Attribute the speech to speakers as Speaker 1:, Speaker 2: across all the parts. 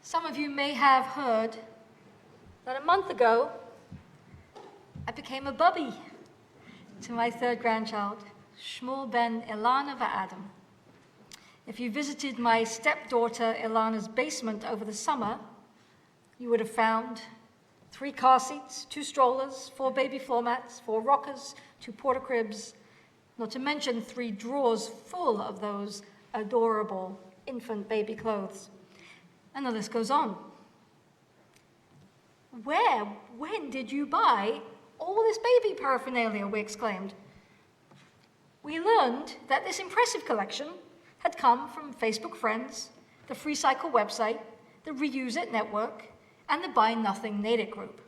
Speaker 1: Some of you may have heard that a month ago, I became a bubby to my third grandchild, Shmuel ben Ilana va'Adam. If you visited my stepdaughter Ilana's basement over the summer, you would have found 3 car seats, 2 strollers, 4 baby floor mats, 4 rockers, 2 porta cribs, not to mention 3 drawers full of those adorable infant baby clothes. And the list goes on. When did you buy all this baby paraphernalia? We exclaimed. We learned that this impressive collection had come from Facebook friends, the Free Cycle website, the Reuse It network, and the Buy Nothing Natick group.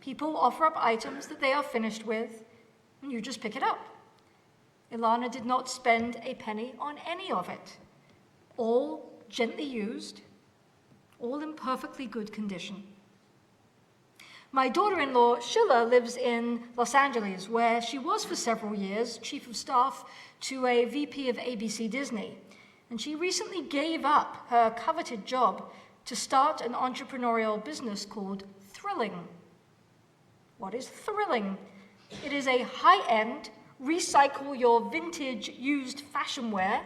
Speaker 1: People offer up items that they are finished with, and you just pick it up. Ilana did not spend a penny on any of it. All gently used, all in perfectly good condition. My daughter-in-law, Sheila, lives in Los Angeles, where she was for several years chief of staff to a VP of ABC Disney. And she recently gave up her coveted job to start an entrepreneurial business called Thrilling. What is Thrilling? It is a high-end, recycle your vintage used fashion wear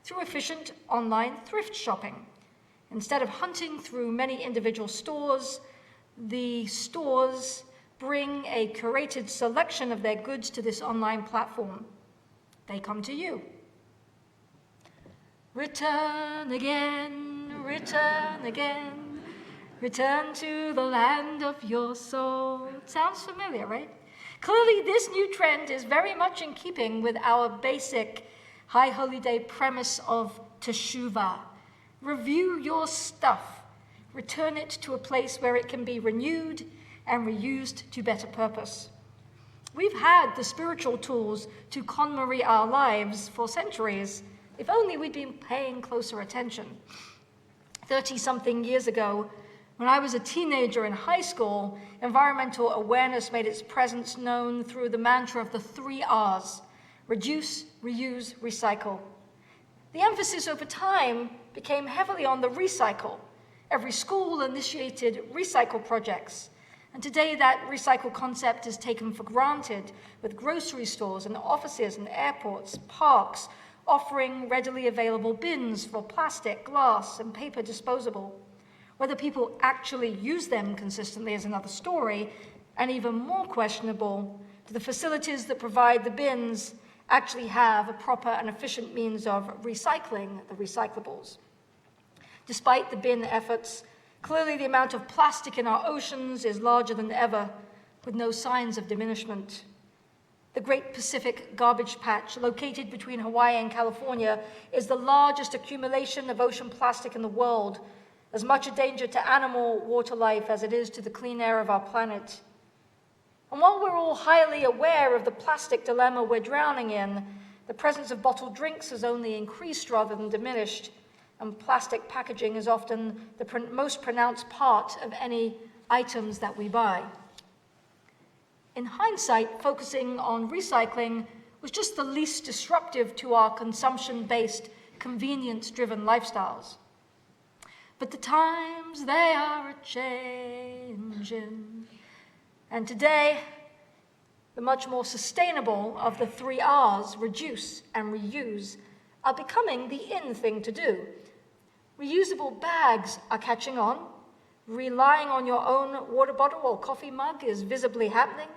Speaker 1: through efficient online thrift shopping. Instead of hunting through many individual stores, the stores bring a curated selection of their goods to this online platform. They come to you. Return again, return again, return to the land of your soul. Sounds familiar, right? Clearly, this new trend is very much in keeping with our basic High Holy Day premise of Teshuvah. Review your stuff. Return it to a place where it can be renewed and reused to better purpose. We've had the spiritual tools to KonMari our lives for centuries, if only we'd been paying closer attention. 30-something years ago, when I was a teenager in high school, environmental awareness made its presence known through the mantra of the 3 R's: reduce, reuse, recycle. The emphasis over time became heavily on the recycle. Every school initiated recycle projects. And today that recycle concept is taken for granted, with grocery stores and offices and airports, parks, offering readily available bins for plastic, glass, and paper disposable. Whether people actually use them consistently is another story, and even more questionable, do the facilities that provide the bins actually have a proper and efficient means of recycling the recyclables? Despite the bin efforts, clearly the amount of plastic in our oceans is larger than ever, with no signs of diminishment. The Great Pacific Garbage Patch, located between Hawaii and California, is the largest accumulation of ocean plastic in the world, as much a danger to animal water life as it is to the clean air of our planet. And while we're all highly aware of the plastic dilemma we're drowning in, the presence of bottled drinks has only increased rather than diminished, and plastic packaging is often the most pronounced part of any items that we buy. In hindsight, focusing on recycling was just the least disruptive to our consumption-based, convenience-driven lifestyles. But the times, they are a-changin'. And today, the much more sustainable of the 3 R's, reduce and reuse, are becoming the in thing to do. Reusable bags are catching on. Relying on your own water bottle or coffee mug is visibly happening.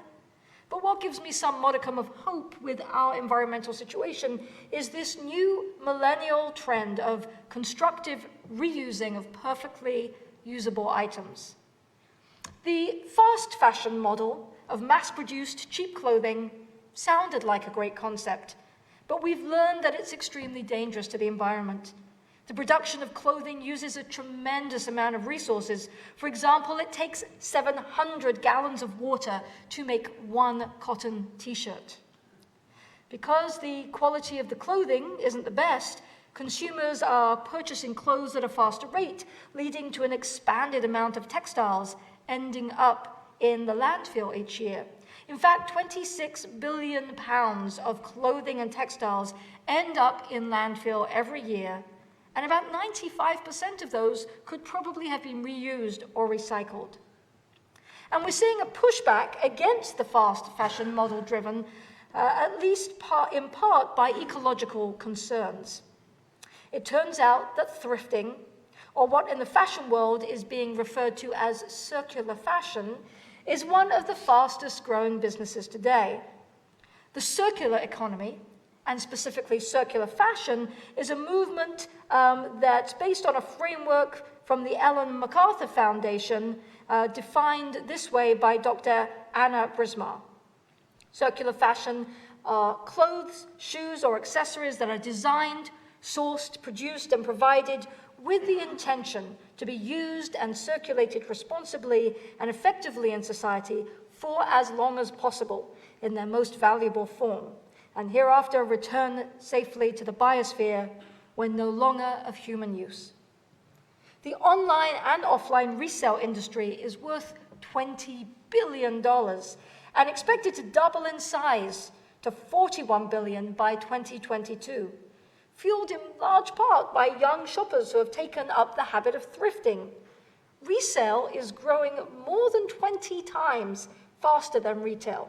Speaker 1: But what gives me some modicum of hope with our environmental situation is this new millennial trend of constructive reusing of perfectly usable items. The fast fashion model of mass-produced cheap clothing sounded like a great concept, but we've learned that it's extremely dangerous to the environment. The production of clothing uses a tremendous amount of resources. For example, it takes 700 gallons of water to make 1 cotton t-shirt. Because the quality of the clothing isn't the best, consumers are purchasing clothes at a faster rate, leading to an expanded amount of textiles ending up in the landfill each year. In fact, 26 billion pounds of clothing and textiles end up in landfill every year, and about 95% of those could probably have been reused or recycled. And we're seeing a pushback against the fast fashion model driven, at least in part by ecological concerns. It turns out that thrifting, or what in the fashion world is being referred to as circular fashion, is one of the fastest growing businesses today. The circular economy, and specifically circular fashion, is a movement that's based on a framework from the Ellen MacArthur Foundation, defined this way by Dr. Anna Brismar. Circular fashion are clothes, shoes, or accessories that are designed, sourced, produced, and provided with the intention to be used and circulated responsibly and effectively in society for as long as possible in their most valuable form, and hereafter return safely to the biosphere when no longer of human use. The online and offline resale industry is worth $20 billion and expected to double in size to $41 billion by 2022, fueled in large part by young shoppers who have taken up the habit of thrifting. Resale is growing more than 20 times faster than retail.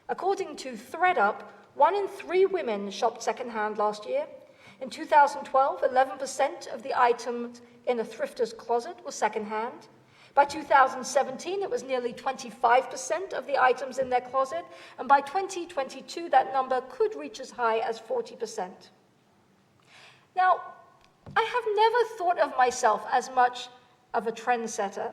Speaker 1: According to ThredUp, 1 in 3 women shopped secondhand last year. In 2012, 11% of the items in a thrifter's closet were secondhand. By 2017, it was nearly 25% of the items in their closet, and by 2022, that number could reach as high as 40%. Now, I have never thought of myself as much of a trendsetter,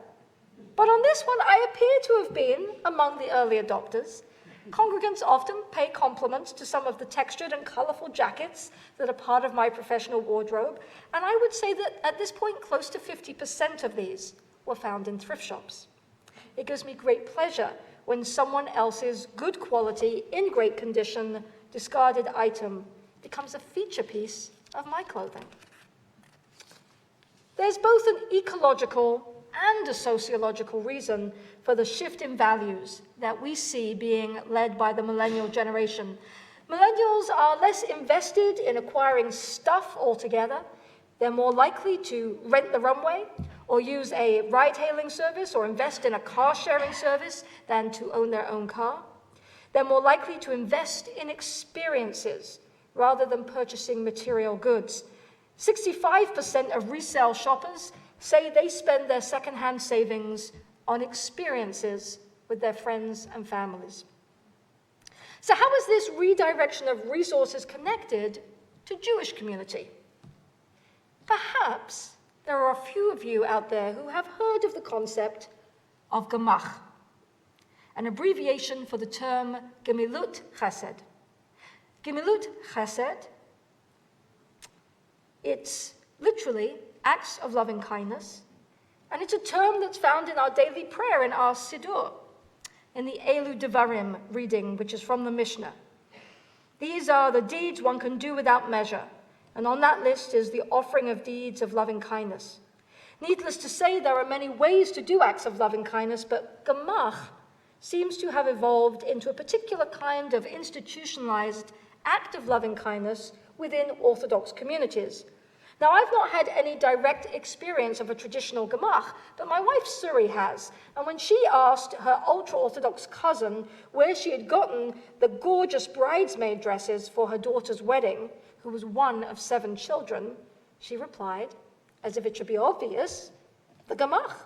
Speaker 1: but on this one, I appear to have been among the early adopters. Congregants often pay compliments to some of the textured and colorful jackets that are part of my professional wardrobe, and I would say that at this point, close to 50% of these were found in thrift shops. It gives me great pleasure when someone else's good quality, in great condition, discarded item becomes a feature piece of my clothing. There's both an ecological and a sociological reason for the shift in values that we see being led by the millennial generation. Millennials are less invested in acquiring stuff altogether. They're more likely to rent the runway or use a ride-hailing service or invest in a car-sharing service than to own their own car. They're more likely to invest in experiences rather than purchasing material goods. 65% of resale shoppers say they spend their secondhand savings on experiences with their friends and families. So how is this redirection of resources connected to Jewish community? Perhaps there are a few of you out there who have heard of the concept of Gamache, an abbreviation for the term Gemilut Chesed. Gemilut Chesed, it's literally acts of loving kindness, and it's a term that's found in our daily prayer in our Siddur, in the Elu Devarim reading, which is from the Mishnah. These are the deeds one can do without measure, and on that list is the offering of deeds of loving kindness. Needless to say, there are many ways to do acts of loving kindness, but Gamache seems to have evolved into a particular kind of institutionalized act of loving kindness within Orthodox communities. Now, I've not had any direct experience of a traditional Gamache, but my wife Suri has. And when she asked her ultra-Orthodox cousin where she had gotten the gorgeous bridesmaid dresses for her daughter's wedding, who was one of 7 children, she replied, as if it should be obvious, the Gamache.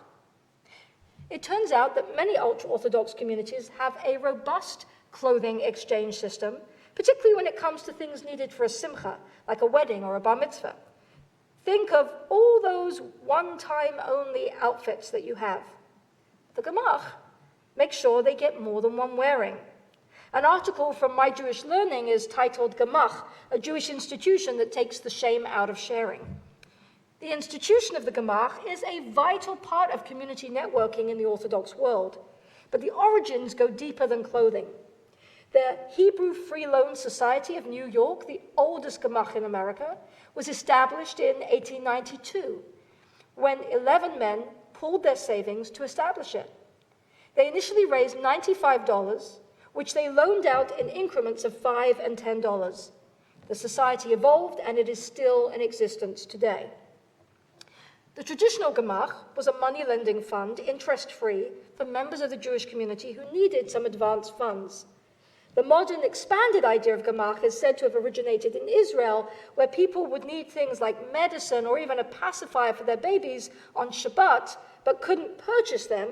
Speaker 1: It turns out that many ultra-Orthodox communities have a robust clothing exchange system, particularly when it comes to things needed for a simcha, like a wedding or a bar mitzvah. Think of all those one-time only outfits that you have. The Gamache makes sure they get more than one wearing. An article from My Jewish Learning is titled Gamache, a Jewish institution that takes the shame out of sharing. The institution of the Gamache is a vital part of community networking in the Orthodox world, but the origins go deeper than clothing. The Hebrew Free Loan Society of New York, the oldest Gamache in America, was established in 1892, when 11 men pooled their savings to establish it. They initially raised $95, which they loaned out in increments of $5 and $10. The society evolved, and it is still in existence today. The traditional Gamache was a money-lending fund, interest-free, for members of the Jewish community who needed some advance funds. The modern expanded idea of Gamache is said to have originated in Israel, where people would need things like medicine or even a pacifier for their babies on Shabbat, but couldn't purchase them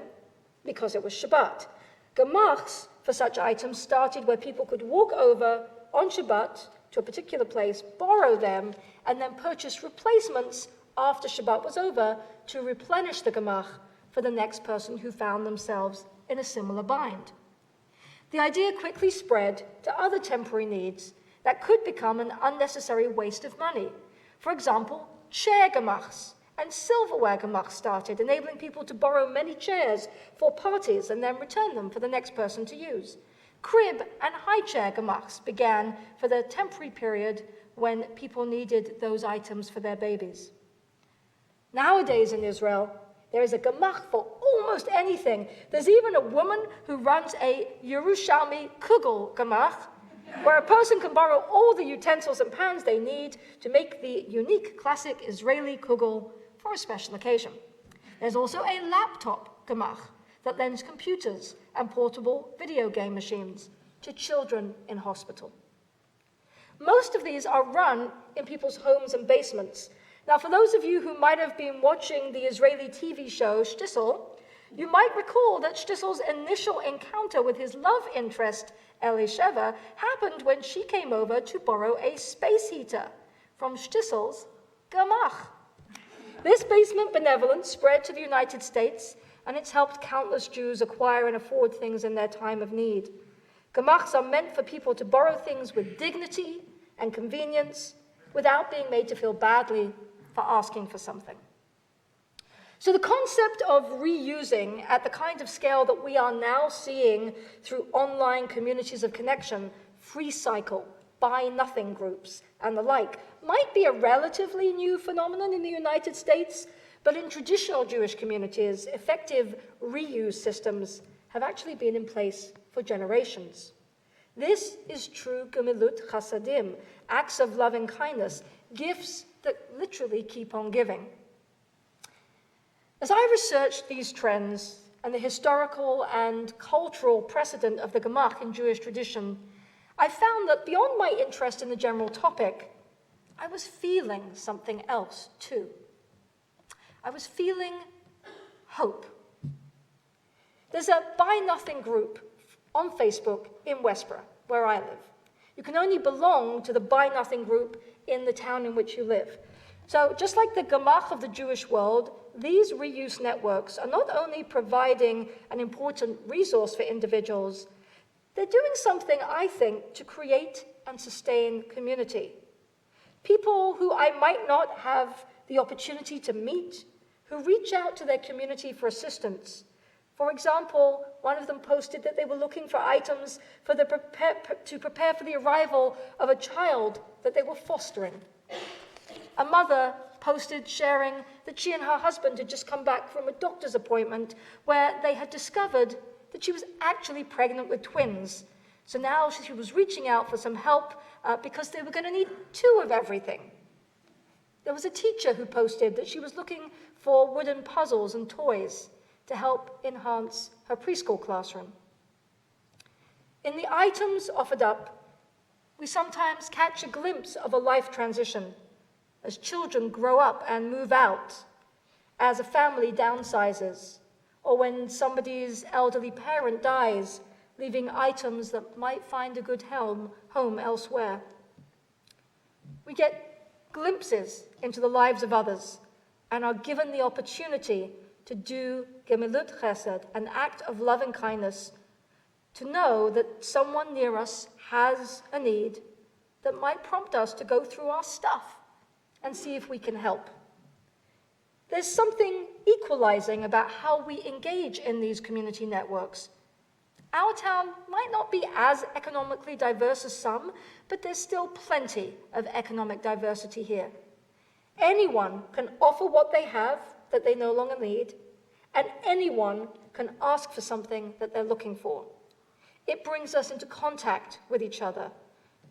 Speaker 1: because it was Shabbat. Gamaches for such items started where people could walk over on Shabbat to a particular place, borrow them, and then purchase replacements after Shabbat was over to replenish the Gamache for the next person who found themselves in a similar bind. The idea quickly spread to other temporary needs that could become an unnecessary waste of money. For example, chair Gamaches and silverware Gamaches started, enabling people to borrow many chairs for parties and then return them for the next person to use. Crib and high chair Gamaches began for the temporary period when people needed those items for their babies. Nowadays in Israel, there is a Gamache for almost anything. There's even a woman who runs a Yerushalmi Kugel Gamache, where a person can borrow all the utensils and pans they need to make the unique classic Israeli Kugel for a special occasion. There's also a laptop Gamache that lends computers and portable video game machines to children in hospital. Most of these are run in people's homes and basements. Now, for those of you who might have been watching the Israeli TV show Shtisel, you might recall that Shtisel's initial encounter with his love interest, Sheva, happened when she came over to borrow a space heater from Shtisel's Gamache. This basement benevolence spread to the United States, and it's helped countless Jews acquire and afford things in their time of need. Gamaches are meant for people to borrow things with dignity and convenience without being made to feel badly for asking for something. So the concept of reusing at the kind of scale that we are now seeing through online communities of connection, free cycle, buy nothing groups, and the like, might be a relatively new phenomenon in the United States, but in traditional Jewish communities, effective reuse systems have actually been in place for generations. This is true gemilut chasadim, acts of loving kindness, gifts that literally keep on giving. As I researched these trends and the historical and cultural precedent of the Gamache in Jewish tradition, I found that beyond my interest in the general topic, I was feeling something else too. I was feeling hope. There's a Buy Nothing group on Facebook in Westborough, where I live. You can only belong to the Buy Nothing group in the town in which you live. So just like the Gamache of the Jewish world, these reuse networks are not only providing an important resource for individuals, they're doing something, I think, to create and sustain community. People who I might not have the opportunity to meet, who reach out to their community for assistance. For example, one of them posted that they were looking for items to prepare for the arrival of a child that they were fostering. A mother posted sharing that she and her husband had just come back from a doctor's appointment where they had discovered that she was actually pregnant with twins. So now she was reaching out for some help because they were going to need 2 of everything. There was a teacher who posted that she was looking for wooden puzzles and toys to help enhance her preschool classroom. In the items offered up, we sometimes catch a glimpse of a life transition as children grow up and move out, as a family downsizes, or when somebody's elderly parent dies, leaving items that might find a good home elsewhere. We get glimpses into the lives of others and are given the opportunity to do gemilut chesed, an act of love and kindness, to know that someone near us has a need that might prompt us to go through our stuff and see if we can help. There's something equalizing about how we engage in these community networks. Our town might not be as economically diverse as some, but there's still plenty of economic diversity here. Anyone can offer what they have that they no longer need, and anyone can ask for something that they're looking for. It brings us into contact with each other,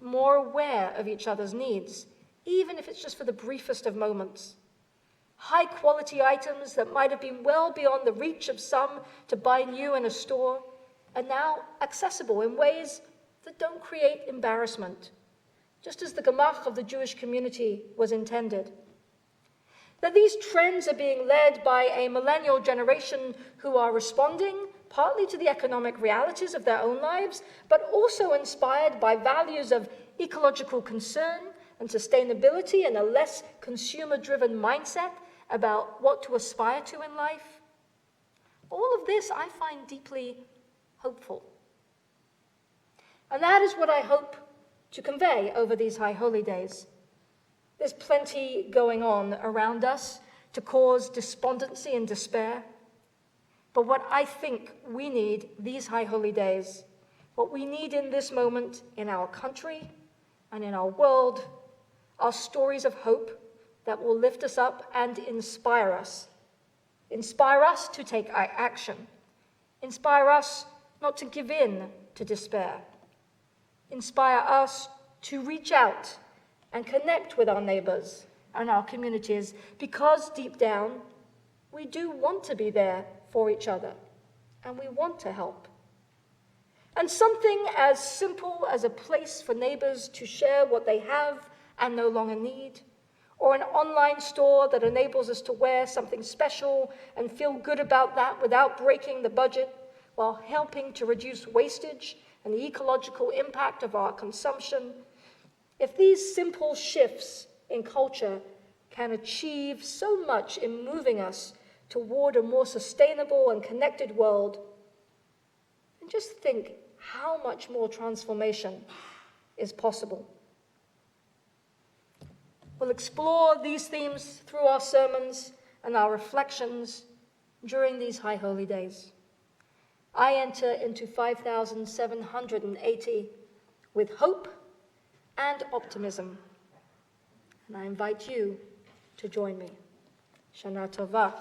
Speaker 1: more aware of each other's needs, even if it's just for the briefest of moments. High-quality items that might have been well beyond the reach of some to buy new in a store are now accessible in ways that don't create embarrassment, just as the Gamache of the Jewish community was intended. That these trends are being led by a millennial generation who are responding partly to the economic realities of their own lives, but also inspired by values of ecological concern and sustainability and a less consumer-driven mindset about what to aspire to in life. All of this I find deeply hopeful. And that is what I hope to convey over these High Holy Days. There's plenty going on around us to cause despondency and despair. But what I think we need these High Holy Days, what we need in this moment in our country and in our world, are stories of hope that will lift us up and inspire us. Inspire us to take action. Inspire us not to give in to despair. Inspire us to reach out and connect with our neighbors and our communities, because deep down, we do want to be there for each other, and we want to help. And something as simple as a place for neighbors to share what they have and no longer need, or an online store that enables us to wear something special and feel good about that without breaking the budget, while helping to reduce wastage and the ecological impact of our consumption. If these simple shifts in culture can achieve so much in moving us toward a more sustainable and connected world, and just think how much more transformation is possible. We'll explore these themes through our sermons and our reflections during these High Holy Days. I enter into 5,780 with hope and optimism, and I invite you to join me. Shana Tova.